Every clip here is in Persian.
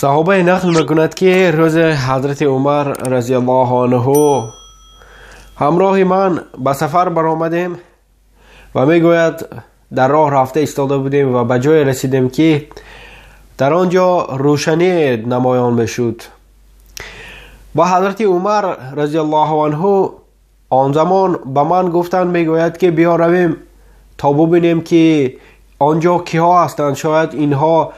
صحابه نقل میکند که روز حضرت عمر رضی الله عنه همراه من به سفر برآمدیم و میگوید در راه رفته ایستاده بودیم و به جای رسیدیم که در آنجا روشنی نمایان میشد و حضرت عمر رضی الله عنه آن زمان به من گفتند، میگوید که بیا رویم تا ببینیم که آنجا کیها هستند، شاید اینها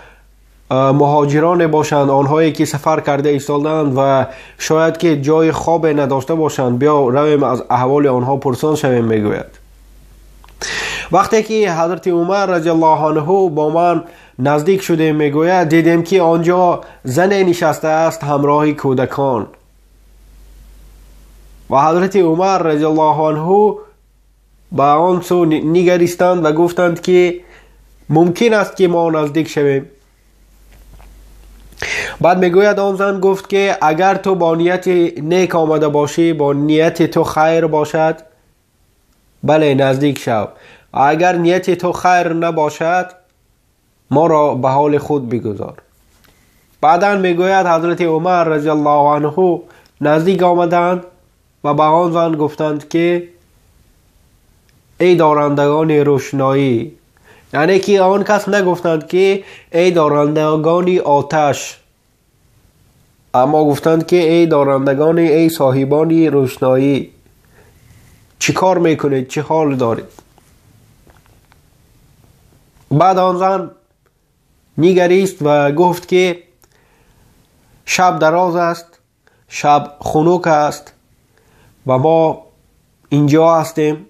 مهاجران باشند، آنهایی که سفر کرده ایستادند و شاید که جای خواب نداشته باشند، بیا رویم از احوال آنها پرسان شویم. میگوید وقتی که حضرت عمر رضی الله عنه با من نزدیک شدیم، میگوید دیدیم که آنجا زن نشسته است همراه کودکان و حضرت عمر رضی الله عنه به آن سو نگریستند و گفتند که ممکن است که ما نزدیک شویم. بعد میگوید آن زن گفت که اگر تو با نیت نیک آمده باشی، با نیت تو خیر باشد، بله نزدیک شو، اگر نیت تو خیر نباشد ما را به حال خود بگذار. بعدا میگوید حضرت عمر رضی الله عنه نزدیک آمدند و به آن زن گفتند که ای دارندگان روشنایی، یعنی که آن کس نگفتند که ای دارندگان آتش، اما گفتند که ای دارندگان، ای صاحبان روشنایی، چی کار میکنید، چه حال دارید؟ بعد آن زن نگریست و گفت که شب دراز است، شب خنک است و ما اینجا هستیم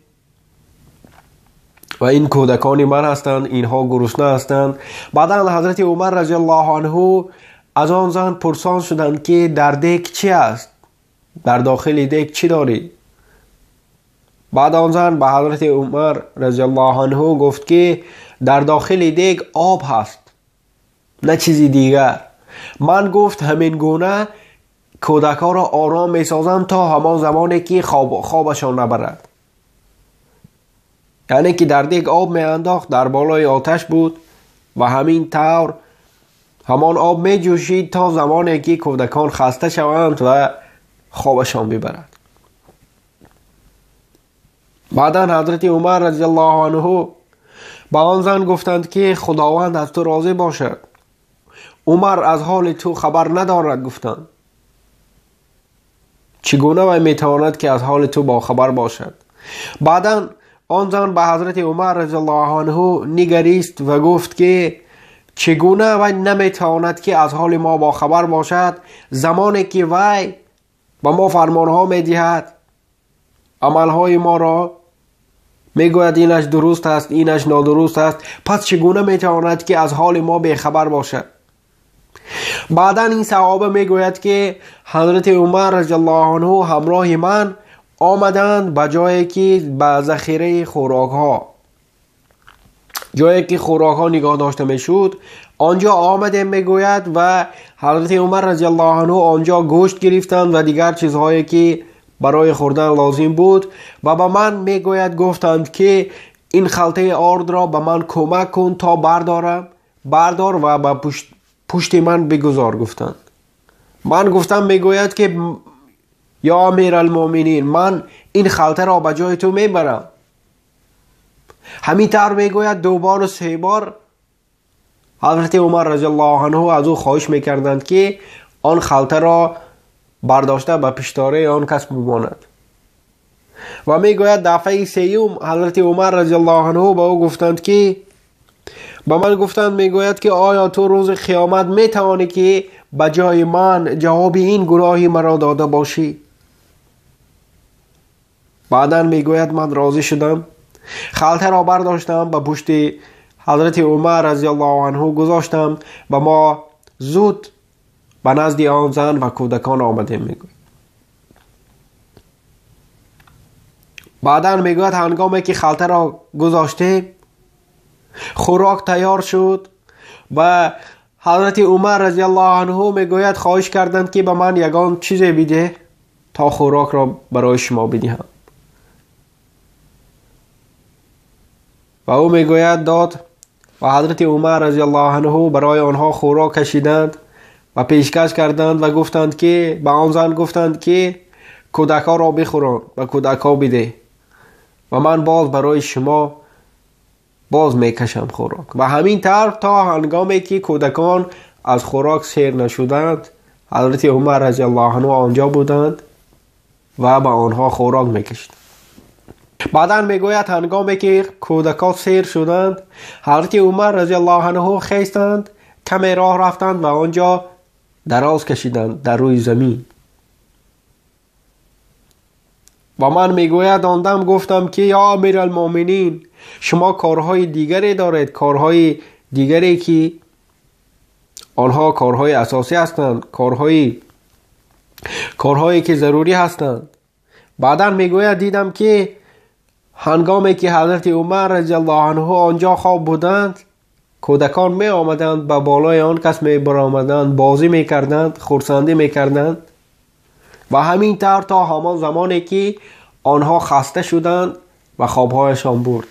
و این کودکان من هستند، اینها گرسنه هستند. بعدا حضرت عمر رضی الله عنه از آن زن پرسان شدند که در دیگ چی است، در داخل دیگ چی داری؟ بعد آن زن به حضرت عمر رضی الله عنه گفت که در داخل دیگ آب هست، نه چیزی دیگر. من گفت همین گونه کودکان را آرام می سازم تا همان زمانی که خوابشان نبرد. یعنی که در دیگ آب می انداخت، در بالای آتش بود و همین طور همان آب می جوشید تا زمانی که کودکان خسته شوند و خوابشان ببرد. بعدا حضرت عمر رضی الله عنه با آن زن گفتند که خداوند از تو راضی باشد. عمر از حال تو خبر ندارد. گفتند چگونه و میتواند که از حال تو با خبر باشد؟ بعدا آن زن به حضرت عمر رضی الله عنه نگریست و گفت که چگونه و نمیتواند که از حال ما با خبر باشد زمانی که وی با ما فرمانها میدهد، عملهای ما را میگوید اینش درست است، اینش نادرست است، پس چگونه میتواند که از حال ما بخبر باشد؟ بعدا این صحابه میگوید که حضرت عمر رضی الله عنه همراه من آمدند به جایی که به ذخیره خوراک ها، جایی که خوراک ها نگاه داشته میشد، آنجا آمدیم میگوید و حضرت عمر رضی الله عنه آنجا گوشت گرفتند و دیگر چیزهایی که برای خوردن لازم بود و به من میگوید گفتند که این خلطه آرد را به من کمک کن تا بردار و به پشت من بگذار. گفتند. من گفتم میگوید که یا امیر المؤمنین، من این خلطه را به جای تو میبرم. همین طور میگوید 2 بار و 3 بار حضرت عمر رضی الله عنه از او خواهش میکردند که آن خلطه را برداشته به پیشتاره آن کس بماند. و میگوید دفعه 3 حضرت عمر رضی الله عنه با او گفتند که با من گفتند، میگوید که آیا تو روز قیامت میتوانی که به جای من جواب این گناهی مرا داده باشی؟ بعدا میگوید من راضی شدم، خلطه را برداشتم به پشت حضرت عمر رضی الله عنه گذاشتم و ما زود به نزد آن زن و کودکان آمدیم. میگوید بعدا میگوید هنگامی که خلطه را گذاشته خوراک تیار شد و حضرت عمر رضی الله عنه میگوید خواهش کردند که به من یگان چیزی بده تا خوراک را برای شما بدهم و او میگوید داد و حضرت عمر رضی الله عنه برای آنها خوراک کشیدند و پیشکش کردند و گفتند که به آن زن گفتند که کودک‌ها را بخوران و کودک‌ها بده و من باز برای شما باز میکشم خوراک. و همین طور تا هنگامی که کودکان از خوراک سیر نشدند، حضرت عمر رضی الله عنه آنجا بودند و به آنها خوراک میکشید. بعدا میگوید هنگامی که کودکان سیر شدند، حضرت عمر رضی الله عنه خیستند، کمی راه رفتند و آنجا دراز کشیدند در روی زمین. و من میگوید آن دم گفتم که یا امیر المؤمنین، شما کارهای دیگری دارید، کارهای دیگری که آنها کارهای اساسی هستند، کارهایی که ضروری هستند. بعدا میگوید دیدم که هنگامی که حضرت عمر رضی الله عنه آنجا خواب بودند، کودکان می آمدند به بالای آن کس می برآمدند، بازی می کردند، خرسندی می کردند و همین طور تا همان زمانی که آنها خسته شدند و خوابهایشان برد.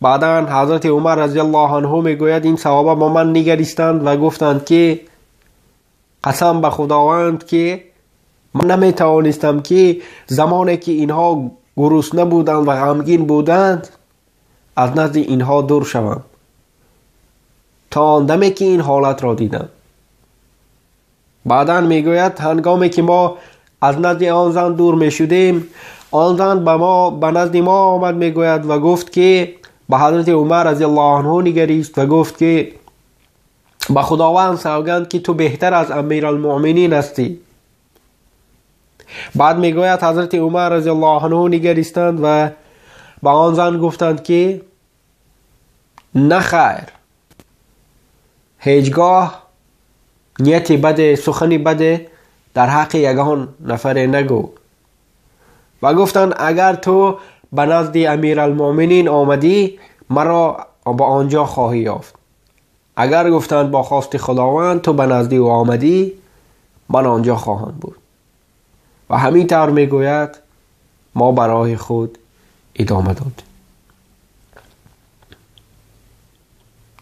بعدا حضرت عمر رضی الله عنه می گوید این صحابه با من نگریستند و گفتند که قسم به خداوند که من نمی توانستم که زمانی که اینها گرسنه بودند و غمگین بودند از نزد اینها دور شوم تا آن دمی که این حالت را دیدم. بعدا میگوید هنگامی که ما از نزد آن زن دور می شدیم، آن زن به نزد ما آمد میگوید و گفت که به حضرت عمر رضی الله عنه نگریست و گفت که به خداوند سوگند که تو بهتر از امیر المؤمنین هستی. بعد میگوید حضرت عمر رضی الله عنه نگریستند و به آن زن گفتند که نه خیر، هیچگاه نیت بد، سخنی بد در حق یگان نفر نگو. و گفتند اگر تو به نزد امیر المؤمنین آمدی مرا با آنجا خواهی یافت. اگر گفتند با خواست خداوند تو به نزد او آمدی من آنجا خواهم بود. و همین طور میگوید ما برای خود ادامه داد.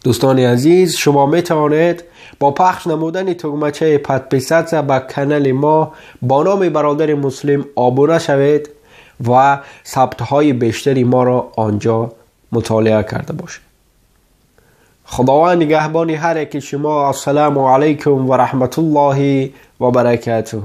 دوستان عزیز، شما می توانید با پخش نمودن تگمچه پادپیسات به کانال ما با نام برادر مسلم آبونه شوید و ثبت های بیشتری ما را آنجا مطالعه کرده باشید. خداوند نگهبان هر یک شما. السلام علیکم و رحمت الله و برکاته.